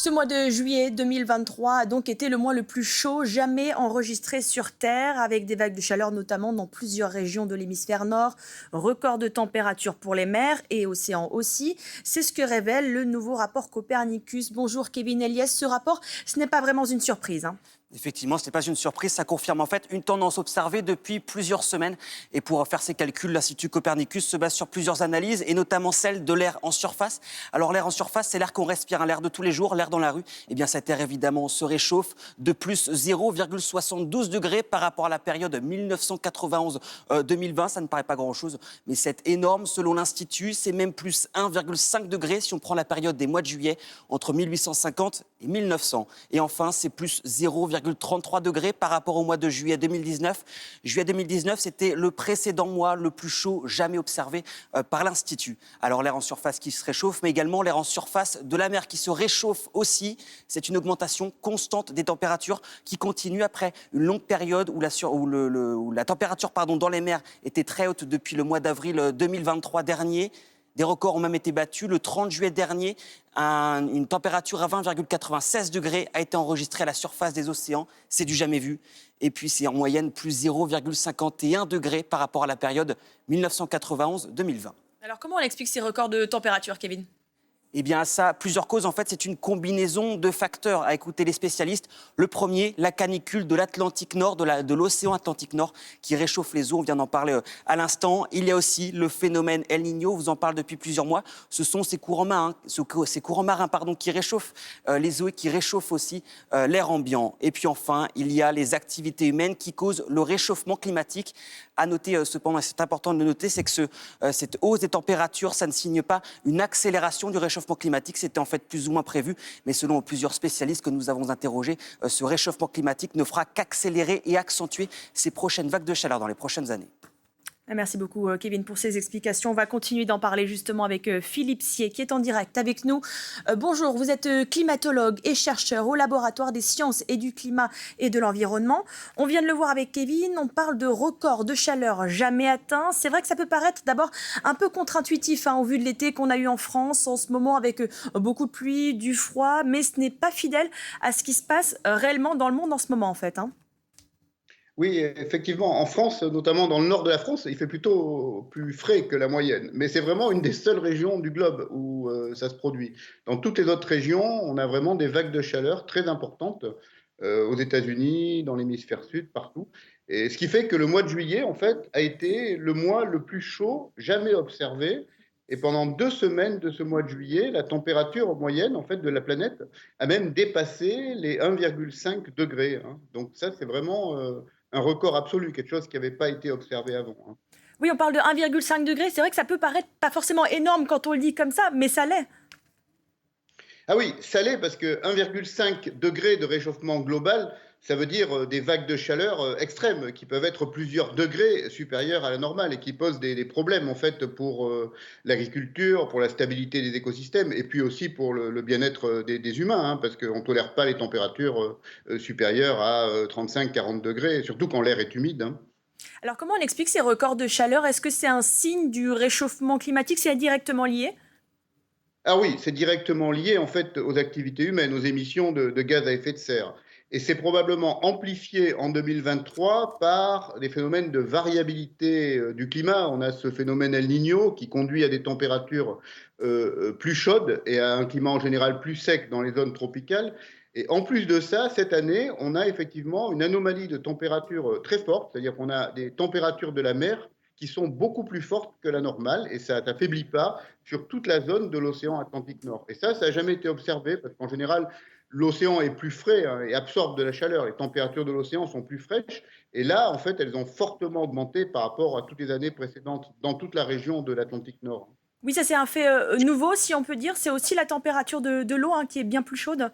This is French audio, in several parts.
Ce mois de juillet 2023 a donc été le mois le plus chaud jamais enregistré sur Terre, avec des vagues de chaleur notamment dans plusieurs régions de l'hémisphère nord. Record de température pour les mers et océans aussi. C'est ce que révèle le nouveau rapport Copernicus. Bonjour Kevin Eliès. Ce rapport, ce n'est pas vraiment une surprise, hein. Effectivement, ce n'est pas une surprise, ça confirme en fait une tendance observée depuis plusieurs semaines. Et pour faire ces calculs, l'Institut Copernicus se base sur plusieurs analyses, et notamment celle de l'air en surface. Alors l'air en surface, c'est l'air qu'on respire, l'air de tous les jours, l'air dans la rue. Eh bien cet air évidemment se réchauffe de plus 0,72 degrés par rapport à la période 1991-2020. Ça ne paraît pas grand-chose, mais c'est énorme. Selon l'Institut, c'est même plus 1,5 degrés si on prend la période des mois de juillet entre 1850 et 1900. Et enfin, c'est plus 0,33 degrés par rapport au mois de juillet 2019. Juillet 2019, c'était le précédent mois le plus chaud jamais observé par l'Institut. Alors l'air en surface qui se réchauffe, mais également l'air en surface de la mer qui se réchauffe aussi. C'est une augmentation constante des températures qui continue après une longue période où la température dans les mers était très haute depuis le mois d'avril 2023 dernier. Des records ont même été battus. Le 30 juillet dernier, une température à 20,96 degrés a été enregistrée à la surface des océans. C'est du jamais vu. Et puis c'est en moyenne plus 0,51 degrés par rapport à la période 1991-2020. Alors comment on explique ces records de température, Kevin ? Eh bien, ça, plusieurs causes. En fait, c'est une combinaison de facteurs à écouter les spécialistes. Le premier, la canicule de l'Atlantique Nord, de l'océan Atlantique Nord, qui réchauffe les eaux. On vient d'en parler à l'instant. Il y a aussi le phénomène El Niño. On vous en parle depuis plusieurs mois. Ce sont ces courants marins, qui réchauffent les eaux et qui réchauffent aussi l'air ambiant. Et puis enfin, il y a les activités humaines qui causent le réchauffement climatique. À noter cependant, et c'est important de le noter, c'est que cette hausse des températures, ça ne signe pas une accélération du réchauffement climatique. C'était en fait plus ou moins prévu, mais selon plusieurs spécialistes que nous avons interrogés, ce réchauffement climatique ne fera qu'accélérer et accentuer ces prochaines vagues de chaleur dans les prochaines années. Merci beaucoup Kevin pour ces explications. On va continuer d'en parler justement avec Philippe Sier qui est en direct avec nous. Bonjour, vous êtes climatologue et chercheur au laboratoire des sciences et du climat et de l'environnement. On vient de le voir avec Kevin, on parle de records de chaleur jamais atteints. C'est vrai que ça peut paraître d'abord un peu contre-intuitif au vu de l'été qu'on a eu en France en ce moment avec beaucoup de pluie, du froid, mais ce n'est pas fidèle à ce qui se passe réellement dans le monde en ce moment en fait. Oui, effectivement, en France, notamment dans le nord de la France, il fait plutôt plus frais que la moyenne. Mais c'est vraiment une des seules régions du globe où ça se produit. Dans toutes les autres régions, on a vraiment des vagues de chaleur très importantes, aux États-Unis, dans l'hémisphère sud, partout. Et ce qui fait que le mois de juillet, en fait, a été le mois le plus chaud jamais observé. Et pendant 2 semaines de ce mois de juillet, la température moyenne, en fait, de la planète a même dépassé les 1,5 degrés, hein. Donc ça, c'est vraiment un record absolu, quelque chose qui n'avait pas été observé avant, hein. Oui, on parle de 1,5 degré. C'est vrai que ça peut paraître pas forcément énorme quand on le dit comme ça, mais ça l'est. Ah oui, ça l'est parce que 1,5 degré de réchauffement global, ça veut dire des vagues de chaleur extrêmes qui peuvent être plusieurs degrés supérieurs à la normale et qui posent des problèmes en fait pour l'agriculture, pour la stabilité des écosystèmes et puis aussi pour le bien-être des humains, hein, parce qu'on ne tolère pas les températures supérieures à 35-40 degrés, surtout quand l'air est humide, hein. Alors comment on explique ces records de chaleur? Est-ce que c'est un signe du réchauffement climatique? C'est directement lié? Ah oui, c'est directement lié en fait aux activités humaines, aux émissions de gaz à effet de serre. Et c'est probablement amplifié en 2023 par des phénomènes de variabilité du climat. On a ce phénomène El Niño qui conduit à des températures plus chaudes et à un climat en général plus sec dans les zones tropicales. Et en plus de ça, cette année, on a effectivement une anomalie de température très forte, c'est-à-dire qu'on a des températures de la mer qui sont beaucoup plus fortes que la normale et ça n'affaiblit pas sur toute la zone de l'océan Atlantique Nord. Et ça n'a jamais été observé parce qu'en général, l'océan est plus frais, hein, et absorbe de la chaleur. Les températures de l'océan sont plus fraîches. Et là, en fait, elles ont fortement augmenté par rapport à toutes les années précédentes dans toute la région de l'Atlantique Nord. Oui, ça c'est un fait nouveau, si on peut dire. C'est aussi la température de l'eau qui est bien plus chaude.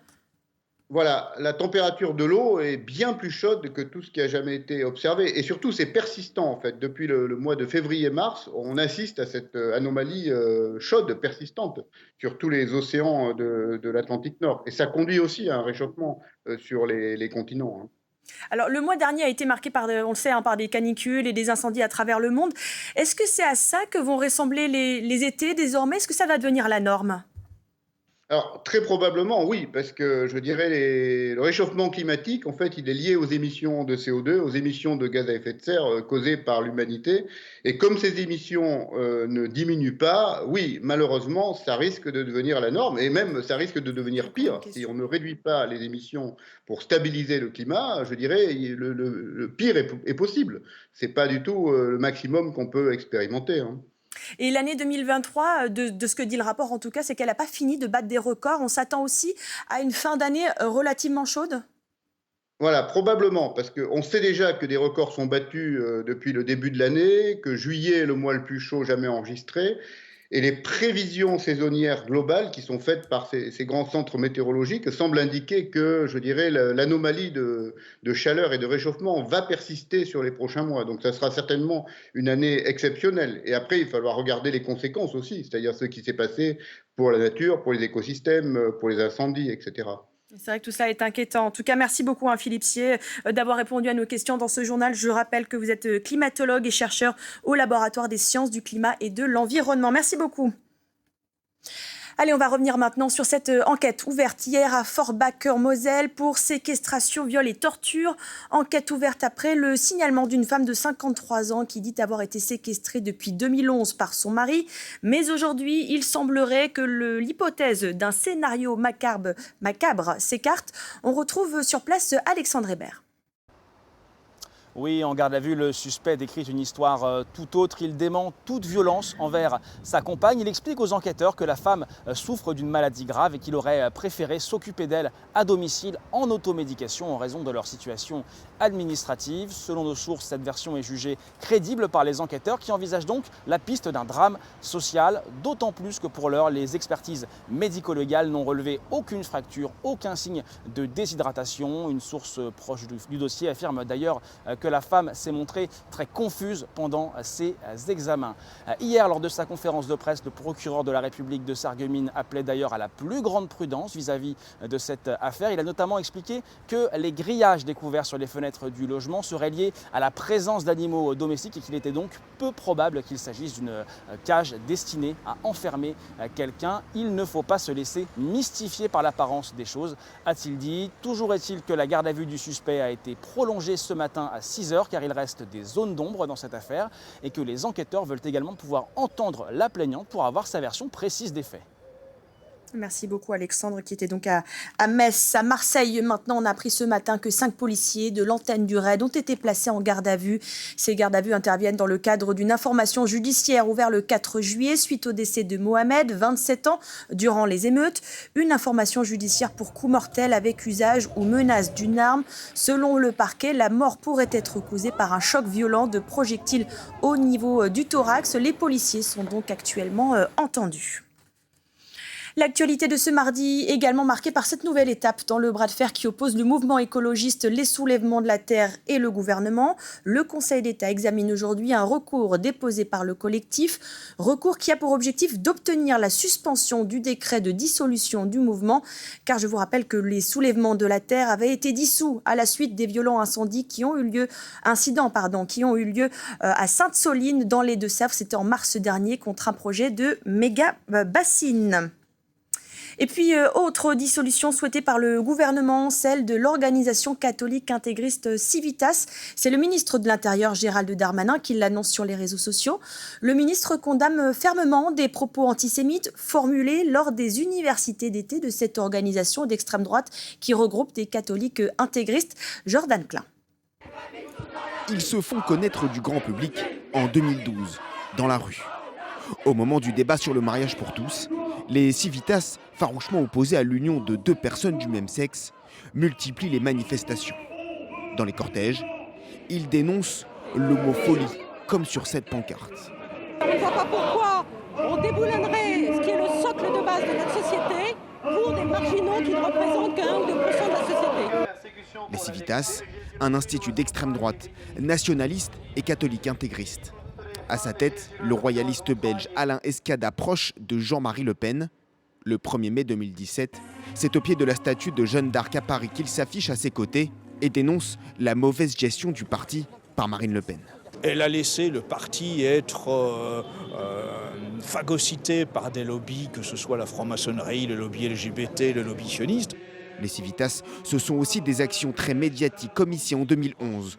Voilà, la température de l'eau est bien plus chaude que tout ce qui a jamais été observé. Et surtout, c'est persistant, en fait. Depuis le mois de février-mars, on assiste à cette anomalie chaude, persistante, sur tous les océans de l'Atlantique Nord. Et ça conduit aussi à un réchauffement sur les continents, hein. Alors le mois dernier a été marqué par, on le sait, par des canicules et des incendies à travers le monde. Est-ce que c'est à ça que vont ressembler les étés désormais? Est-ce que ça va devenir la norme? Alors, très probablement, oui, parce que je dirais le réchauffement climatique, en fait, il est lié aux émissions de CO2, aux émissions de gaz à effet de serre causées par l'humanité. Et comme ces émissions ne diminuent pas, oui, malheureusement, ça risque de devenir la norme, et même ça risque de devenir Encore une pire. Si question. on ne réduit pas les émissions pour stabiliser le climat, je dirais, le pire est possible. C'est pas du tout le maximum qu'on peut expérimenter, hein. Et l'année 2023, de ce que dit le rapport en tout cas, c'est qu'elle n'a pas fini de battre des records. On s'attend aussi à une fin d'année relativement chaude. Voilà, probablement, parce qu'on sait déjà que des records sont battus depuis le début de l'année, que juillet est le mois le plus chaud jamais enregistré, et les prévisions saisonnières globales qui sont faites par ces grands centres météorologiques semblent indiquer que, je dirais, l'anomalie de chaleur et de réchauffement va persister sur les prochains mois. Donc ça sera certainement une année exceptionnelle. Et après, il va falloir regarder les conséquences aussi, c'est-à-dire ce qui s'est passé pour la nature, pour les écosystèmes, pour les incendies, etc. C'est vrai que tout ça est inquiétant. En tout cas, merci beaucoup, Philippe Sier, d'avoir répondu à nos questions dans ce journal. Je rappelle que vous êtes climatologue et chercheur au laboratoire des sciences du climat et de l'environnement. Merci beaucoup. Allez, on va revenir maintenant sur cette enquête ouverte hier à Forbach-Moselle pour séquestration, viol et torture. Enquête ouverte après le signalement d'une femme de 53 ans qui dit avoir été séquestrée depuis 2011 par son mari. Mais aujourd'hui, il semblerait que l'hypothèse d'un scénario macabre s'écarte. On retrouve sur place Alexandre Hébert. Oui, en garde à vue, le suspect décrit une histoire tout autre. Il dément toute violence envers sa compagne. Il explique aux enquêteurs que la femme souffre d'une maladie grave et qu'il aurait préféré s'occuper d'elle à domicile en automédication en raison de leur situation administrative. Selon nos sources, cette version est jugée crédible par les enquêteurs qui envisagent donc la piste d'un drame social, d'autant plus que pour l'heure, les expertises médico-légales n'ont relevé aucune fracture, aucun signe de déshydratation. Une source proche du dossier affirme d'ailleurs que la femme s'est montrée très confuse pendant ses examens. Hier, lors de sa conférence de presse, le procureur de la République de Sarreguemines appelait d'ailleurs à la plus grande prudence vis-à-vis de cette affaire. Il a notamment expliqué que les grillages découverts sur les fenêtres du logement seraient liés à la présence d'animaux domestiques et qu'il était donc peu probable qu'il s'agisse d'une cage destinée à enfermer quelqu'un. Il ne faut pas se laisser mystifier par l'apparence des choses, a-t-il dit. Toujours est-il que la garde à vue du suspect a été prolongée ce matin à 6 heures car il reste des zones d'ombre dans cette affaire et que les enquêteurs veulent également pouvoir entendre la plaignante pour avoir sa version précise des faits. Merci beaucoup Alexandre qui était donc à Metz. À Marseille, maintenant, on a appris ce matin que 5 policiers de l'antenne du RAID ont été placés en garde à vue. Ces gardes à vue interviennent dans le cadre d'une information judiciaire ouverte le 4 juillet suite au décès de Mohamed, 27 ans, durant les émeutes. Une information judiciaire pour coup mortel avec usage ou menace d'une arme. Selon le parquet, la mort pourrait être causée par un choc violent de projectiles au niveau du thorax. Les policiers sont donc actuellement entendus. L'actualité de ce mardi également marquée par cette nouvelle étape dans le bras de fer qui oppose le mouvement écologiste, les soulèvements de la terre et le gouvernement. Le Conseil d'État examine aujourd'hui un recours déposé par le collectif, recours qui a pour objectif d'obtenir la suspension du décret de dissolution du mouvement, car je vous rappelle que les soulèvements de la terre avaient été dissous à la suite des violents incidents qui ont eu lieu à Sainte-Soline dans les Deux-Sèvres. C'était en mars dernier contre un projet de méga bassine. Et puis, autre dissolution souhaitée par le gouvernement, celle de l'organisation catholique intégriste Civitas. C'est le ministre de l'Intérieur, Gérald Darmanin, qui l'annonce sur les réseaux sociaux. Le ministre condamne fermement des propos antisémites formulés lors des universités d'été de cette organisation d'extrême droite qui regroupe des catholiques intégristes. Jordan Klein. Ils se font connaître du grand public en 2012, dans la rue. Au moment du débat sur le mariage pour tous, les Civitas, farouchement opposés à l'union de deux personnes du même sexe, multiplient les manifestations. Dans les cortèges, ils dénoncent l'homophobie, comme sur cette pancarte. On ne voit pas pourquoi on déboulonnerait ce qui est le socle de base de notre société pour des marginaux qui ne représentent que 1 ou 2% de la société. Les Civitas, un institut d'extrême droite, nationaliste et catholique intégriste. À sa tête, le royaliste belge Alain Escada, proche de Jean-Marie Le Pen. Le 1er mai 2017, c'est au pied de la statue de Jeanne d'Arc à Paris qu'il s'affiche à ses côtés et dénonce la mauvaise gestion du parti par Marine Le Pen. Elle a laissé le parti être phagocytés par des lobbies, que ce soit la franc-maçonnerie, le lobby LGBT, le lobby sioniste. Les Civitas, ce sont aussi des actions très médiatiques comme ici en 2011.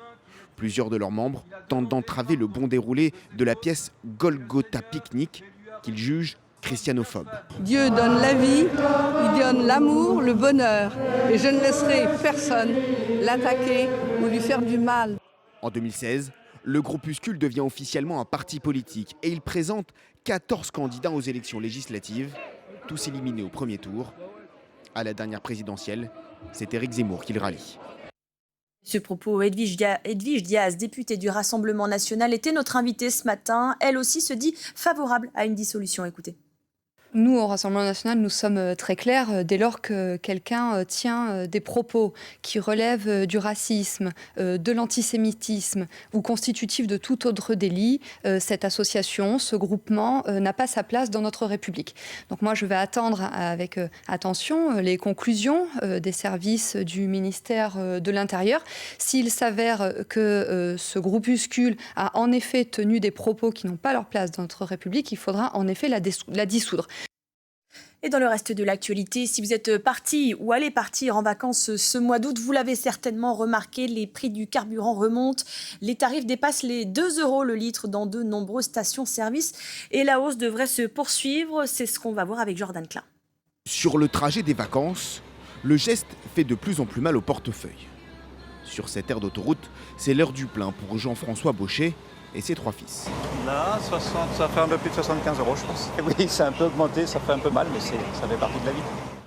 Plusieurs de leurs membres tentent d'entraver le bon déroulé de la pièce Golgotha Picnic qu'ils jugent christianophobe. Dieu donne la vie, il donne l'amour, le bonheur. Et je ne laisserai personne l'attaquer ou lui faire du mal. En 2016, le groupuscule devient officiellement un parti politique et il présente 14 candidats aux élections législatives, tous éliminés au premier tour. À la dernière présidentielle, c'est Éric Zemmour qui le rallie. Ce propos, Edwige Diaz, députée du Rassemblement national, était notre invitée ce matin. Elle aussi se dit favorable à une dissolution. Écoutez. Nous, au Rassemblement national, nous sommes très clairs. Dès lors que quelqu'un tient des propos qui relèvent du racisme, de l'antisémitisme ou constitutifs de tout autre délit, cette association, ce groupement n'a pas sa place dans notre République. Donc moi, je vais attendre avec attention les conclusions des services du ministère de l'Intérieur. S'il s'avère que ce groupuscule a en effet tenu des propos qui n'ont pas leur place dans notre République, il faudra en effet la dissoudre. Et dans le reste de l'actualité, si vous êtes parti ou allez partir en vacances ce mois d'août, vous l'avez certainement remarqué, les prix du carburant remontent. Les tarifs dépassent les 2 € le litre dans de nombreuses stations-service. Et la hausse devrait se poursuivre. C'est ce qu'on va voir avec Jordan Klein. Sur le trajet des vacances, le geste fait de plus en plus mal au portefeuille. Sur cette aire d'autoroute, c'est l'heure du plein pour Jean-François Baucher et ses 3 fils. Là, 60, ça fait un peu plus de 75 €, je pense. Oui, c'est un peu augmenté, ça fait un peu mal, mais ça fait partie de la vie.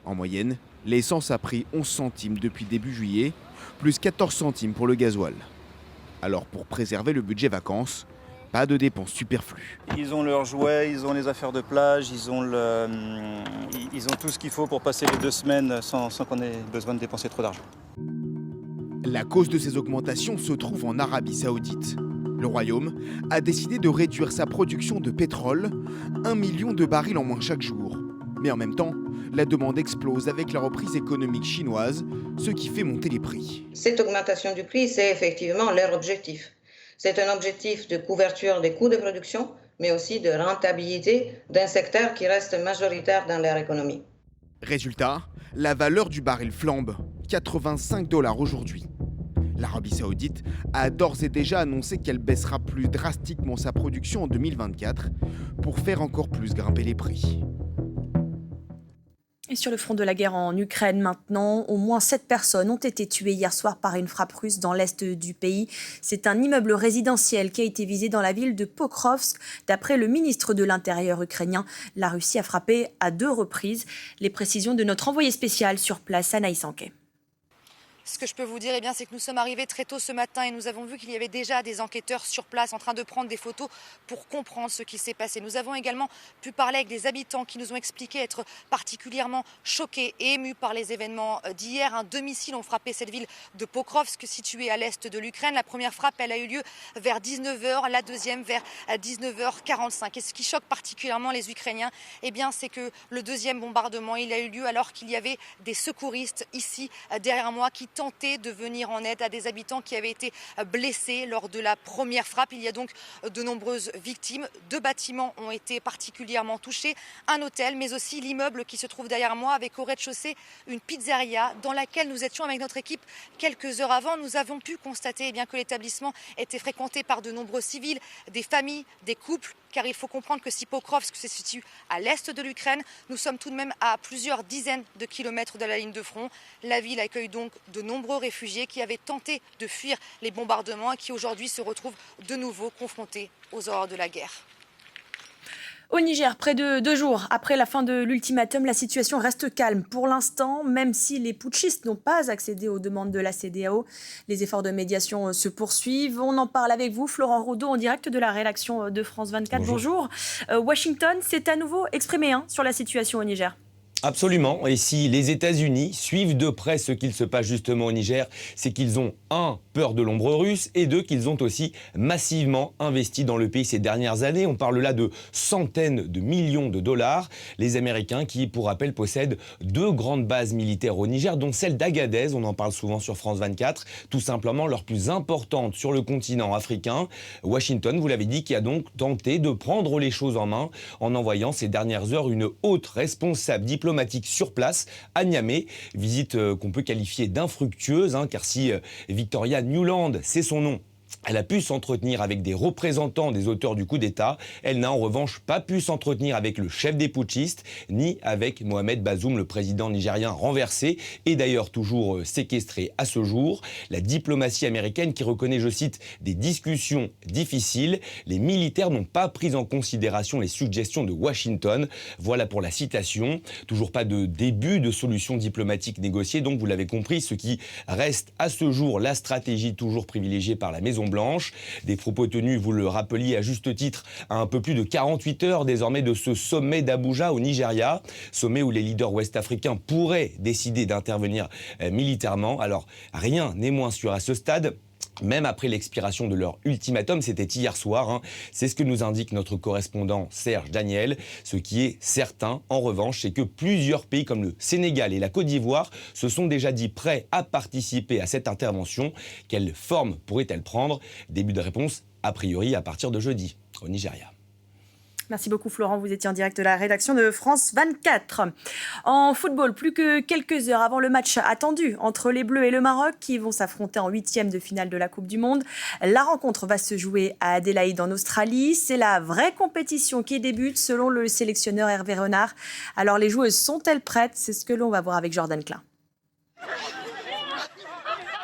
En moyenne, l'essence a pris 11 centimes depuis début juillet, plus 14 centimes pour le gasoil. Alors pour préserver le budget vacances, pas de dépenses superflues. Ils ont leurs jouets, ils ont les affaires de plage, ils ont tout ce qu'il faut pour passer les 2 semaines sans qu'on ait besoin de dépenser trop d'argent. La cause de ces augmentations se trouve en Arabie Saoudite. Le Royaume a décidé de réduire sa production de pétrole, 1 million de barils en moins chaque jour. Mais en même temps, la demande explose avec la reprise économique chinoise, ce qui fait monter les prix. Cette augmentation du prix, c'est effectivement leur objectif. C'est un objectif de couverture des coûts de production, mais aussi de rentabilité d'un secteur qui reste majoritaire dans leur économie. Résultat, la valeur du baril flambe, 85 $ aujourd'hui. L'Arabie Saoudite a d'ores et déjà annoncé qu'elle baissera plus drastiquement sa production en 2024 pour faire encore plus grimper les prix. Et sur le front de la guerre en Ukraine maintenant, au moins 7 personnes ont été tuées hier soir par une frappe russe dans l'est du pays. C'est un immeuble résidentiel qui a été visé dans la ville de Pokrovsk. D'après le ministre de l'Intérieur ukrainien, la Russie a frappé à 2 reprises. Les précisions de notre envoyé spécial sur place, Anaïs Anquet. Ce que je peux vous dire, c'est que nous sommes arrivés très tôt ce matin et nous avons vu qu'il y avait déjà des enquêteurs sur place en train de prendre des photos pour comprendre ce qui s'est passé. Nous avons également pu parler avec des habitants qui nous ont expliqué être particulièrement choqués et émus par les événements d'hier. Un 2 missiles ont frappé cette ville de Pokrovsk, située à l'est de l'Ukraine. La première frappe, elle a eu lieu vers 19 h, la deuxième vers 19 h 45. Et ce qui choque particulièrement les Ukrainiens, c'est que le deuxième bombardement, il a eu lieu alors qu'il y avait des secouristes ici derrière moi qui tenter de venir en aide à des habitants qui avaient été blessés lors de la première frappe. Il y a donc de nombreuses victimes. 2 bâtiments ont été particulièrement touchés. Un hôtel, mais aussi l'immeuble qui se trouve derrière moi avec au rez-de-chaussée une pizzeria dans laquelle nous étions avec notre équipe quelques heures avant. Nous avons pu constater que l'établissement était fréquenté par de nombreux civils, des familles, des couples. Car il faut comprendre que si Pokrovsk se situe à l'est de l'Ukraine, nous sommes tout de même à plusieurs dizaines de kilomètres de la ligne de front. La ville accueille donc de nombreux réfugiés qui avaient tenté de fuir les bombardements et qui aujourd'hui se retrouvent de nouveau confrontés aux horreurs de la guerre. Au Niger, près de 2 jours après la fin de l'ultimatum, la situation reste calme pour l'instant, même si les putschistes n'ont pas accédé aux demandes de la CEDEAO. Les efforts de médiation se poursuivent. On en parle avec vous, Florent Rodeau, en direct de la rédaction de France 24. Bonjour. Washington s'est à nouveau exprimé sur la situation au Niger. Absolument. Et si les États-Unis suivent de près ce qu'il se passe justement au Niger, c'est qu'ils ont, 1, peur de l'ombre russe, et 2, qu'ils ont aussi massivement investi dans le pays ces dernières années. On parle là de centaines de millions de dollars. Les Américains qui, pour rappel, possèdent 2 grandes bases militaires au Niger, dont celle d'Agadez, on en parle souvent sur France 24, tout simplement leur plus importante sur le continent africain. Washington, vous l'avez dit, qui a donc tenté de prendre les choses en main en envoyant ces dernières heures une haute responsable diplomatique sur place à Niamey. Visite qu'on peut qualifier d'infructueuse, car si Victoria Nuland, c'est son nom, elle a pu s'entretenir avec des représentants des auteurs du coup d'État. Elle n'a en revanche pas pu s'entretenir avec le chef des putschistes, ni avec Mohamed Bazoum, le président nigérien renversé, et d'ailleurs toujours séquestré à ce jour. La diplomatie américaine qui reconnaît, je cite, des discussions difficiles. Les militaires n'ont pas pris en considération les suggestions de Washington. Voilà pour la citation. Toujours pas de début de solution diplomatique négociée. Donc vous l'avez compris, ce qui reste à ce jour la stratégie toujours privilégiée par la Maison Blanche. Des propos tenus, vous le rappeliez à juste titre, à un peu plus de 48 heures désormais de ce sommet d'Abuja au Nigeria, sommet où les leaders ouest-africains pourraient décider d'intervenir militairement. Alors rien n'est moins sûr à ce stade. Même après l'expiration de leur ultimatum, c'était hier soir, c'est ce que nous indique notre correspondant Serge Daniel. Ce qui est certain, en revanche, c'est que plusieurs pays comme le Sénégal et la Côte d'Ivoire se sont déjà dit prêts à participer à cette intervention. Quelle forme pourrait-elle prendre? Début de réponse, a priori, à partir de jeudi, au Nigeria. Merci beaucoup Florent, vous étiez en direct de la rédaction de France 24. En football, plus que quelques heures avant le match attendu entre les Bleus et le Maroc qui vont s'affronter en 8e de finale de la Coupe du Monde. La rencontre va se jouer à Adélaïde en Australie. C'est la vraie compétition qui débute selon le sélectionneur Hervé Renard. Alors les joueuses sont-elles prêtes? C'est ce que l'on va voir avec Jordan Klein.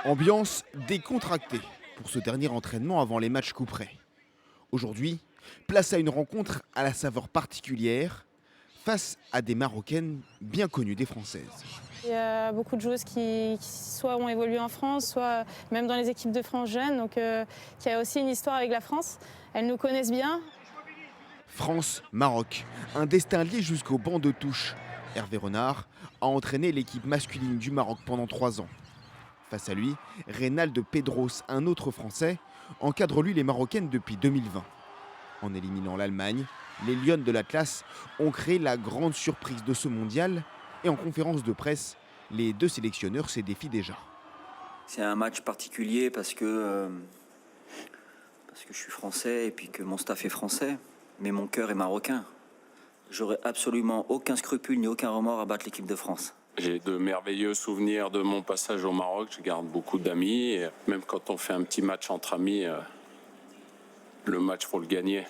Ambiance décontractée pour ce dernier entraînement avant les matchs couperets. Aujourd'hui, place à une rencontre à la saveur particulière face à des Marocaines bien connues des Françaises. Il y a beaucoup de joueuses qui soit ont évolué en France, soit même dans les équipes de France jeunes, donc qui a aussi une histoire avec la France. Elles nous connaissent bien. France-Maroc, un destin lié jusqu'au banc de touche. Hervé Renard a entraîné l'équipe masculine du Maroc pendant 3 ans. Face à lui, Reynald Pedros, un autre Français, encadre lui les Marocaines depuis 2020. En éliminant l'Allemagne, les Lionnes de l'Atlas ont créé la grande surprise de ce mondial et en conférence de presse, les 2 sélectionneurs se défient déjà. C'est un match particulier parce que je suis français et puis que mon staff est français, mais mon cœur est marocain. J'aurais absolument aucun scrupule ni aucun remords à battre l'équipe de France. J'ai de merveilleux souvenirs de mon passage au Maroc. Je garde beaucoup d'amis. Et même quand on fait un petit match entre amis, le match, il faut le gagner.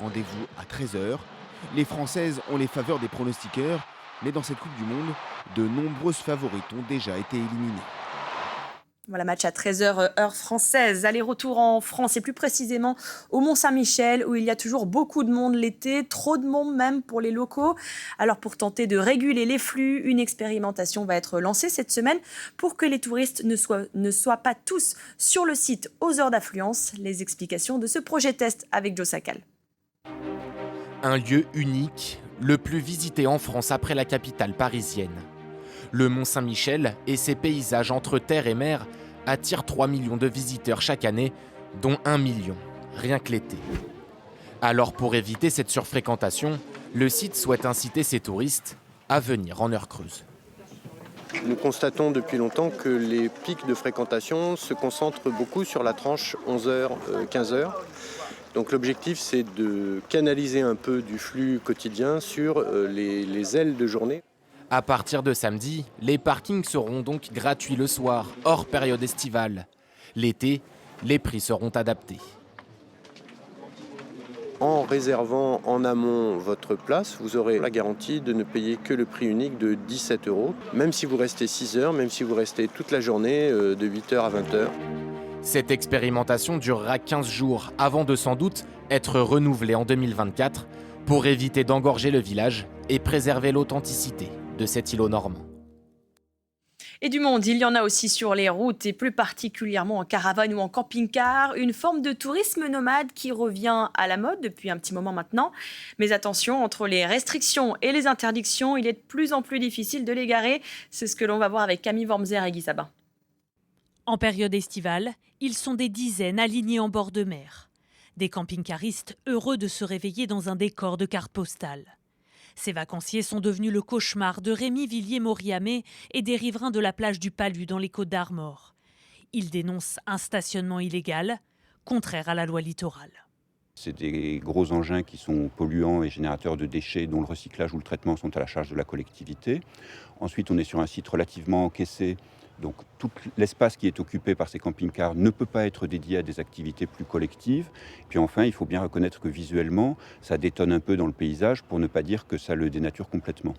Rendez-vous à 13h. Les Françaises ont les faveurs des pronostiqueurs, mais dans cette Coupe du Monde, de nombreuses favorites ont déjà été éliminées. Voilà, match à 13h, heure française. Aller-retour en France et plus précisément au Mont-Saint-Michel où il y a toujours beaucoup de monde l'été, trop de monde même pour les locaux. Alors pour tenter de réguler les flux, une expérimentation va être lancée cette semaine pour que les touristes ne soient pas tous sur le site aux heures d'affluence. Les explications de ce projet test avec Joe Sakal. Un lieu unique, le plus visité en France après la capitale parisienne. Le Mont-Saint-Michel et ses paysages entre terre et mer attirent 3 millions de visiteurs chaque année, dont 1 million, rien que l'été. Alors pour éviter cette surfréquentation, le site souhaite inciter ses touristes à venir en heure creuse. Nous constatons depuis longtemps que les pics de fréquentation se concentrent beaucoup sur la tranche 11h, 15h. Donc l'objectif, c'est de canaliser un peu du flux quotidien sur les ailes de journée. À partir de samedi, les parkings seront donc gratuits le soir, hors période estivale. L'été, les prix seront adaptés. En réservant en amont votre place, vous aurez la garantie de ne payer que le prix unique de 17 €, même si vous restez 6 heures, même si vous restez toute la journée de 8h à 20h. Cette expérimentation durera 15 jours avant de sans doute être renouvelée en 2024 pour éviter d'engorger le village et préserver l'authenticité de cet îlot normand. Et du monde, il y en a aussi sur les routes et plus particulièrement en caravane ou en camping-car. Une forme de tourisme nomade qui revient à la mode depuis un petit moment maintenant. Mais attention, entre les restrictions et les interdictions, il est de plus en plus difficile de les garer. C'est ce que l'on va voir avec Camille Wormser et Guy Sabin. En période estivale, ils sont des dizaines alignés en bord de mer. Des camping-caristes heureux de se réveiller dans un décor de carte postale. Ces vacanciers sont devenus le cauchemar de Rémi Villiers-Moriamé et des riverains de la plage du Palu dans les Côtes-d'Armor. Ils dénoncent un stationnement illégal, contraire à la loi littorale. C'est des gros engins qui sont polluants et générateurs de déchets dont le recyclage ou le traitement sont à la charge de la collectivité. Ensuite, on est sur un site relativement encaissé. Donc tout l'espace qui est occupé par ces camping-cars ne peut pas être dédié à des activités plus collectives. Puis enfin, il faut bien reconnaître que visuellement, ça détonne un peu dans le paysage, pour ne pas dire que ça le dénature complètement.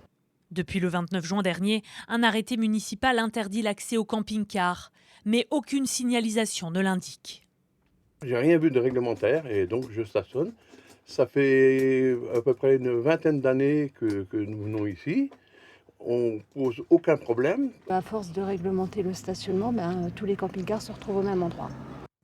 Depuis le 29 juin dernier, un arrêté municipal interdit l'accès aux camping-cars, mais aucune signalisation ne l'indique. J'ai rien vu de réglementaire et donc je stationne. Ça fait à peu près une vingtaine d'années que nous venons ici. On ne pose aucun problème. À force de réglementer le stationnement, tous les camping-cars se retrouvent au même endroit.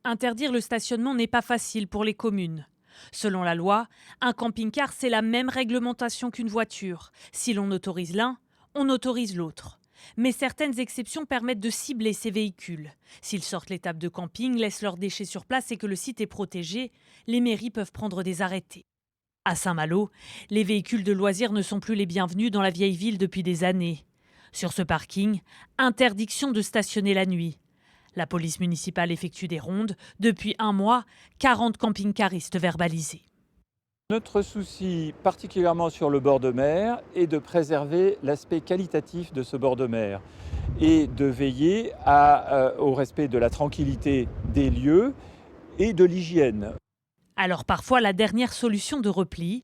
Interdire le stationnement n'est pas facile pour les communes. Selon la loi, un camping-car, c'est la même réglementation qu'une voiture. Si l'on autorise l'un, on autorise l'autre. Mais certaines exceptions permettent de cibler ces véhicules. S'ils sortent les tables de camping, laissent leurs déchets sur place et que le site est protégé, les mairies peuvent prendre des arrêtés. À Saint-Malo, les véhicules de loisirs ne sont plus les bienvenus dans la vieille ville depuis des années. Sur ce parking, interdiction de stationner la nuit. La police municipale effectue des rondes. Depuis un mois, 40 camping-caristes verbalisés. Notre souci, particulièrement sur le bord de mer, est de préserver l'aspect qualitatif de ce bord de mer et de veiller au respect de la tranquillité des lieux et de l'hygiène. Alors parfois, la dernière solution de repli,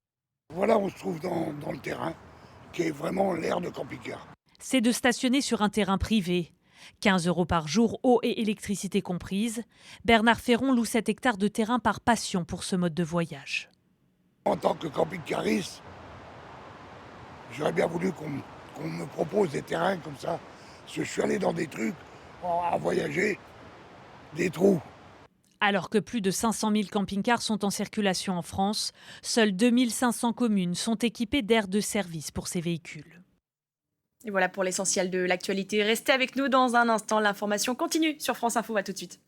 voilà, on se trouve dans le terrain, qui est vraiment l'aire de camping-car. C'est de stationner sur un terrain privé. 15 € par jour, eau et électricité comprises. Bernard Ferron loue 7 hectares de terrain par passion pour ce mode de voyage. En tant que camping-cariste, j'aurais bien voulu qu'on me propose des terrains comme ça. Parce que je suis allé dans des trucs, à voyager, des trous. Alors que plus de 500 000 camping-cars sont en circulation en France, seules 2500 communes sont équipées d'aires de service pour ces véhicules. Et voilà pour l'essentiel de l'actualité. Restez avec nous dans un instant. L'information continue sur France Info. À tout de suite.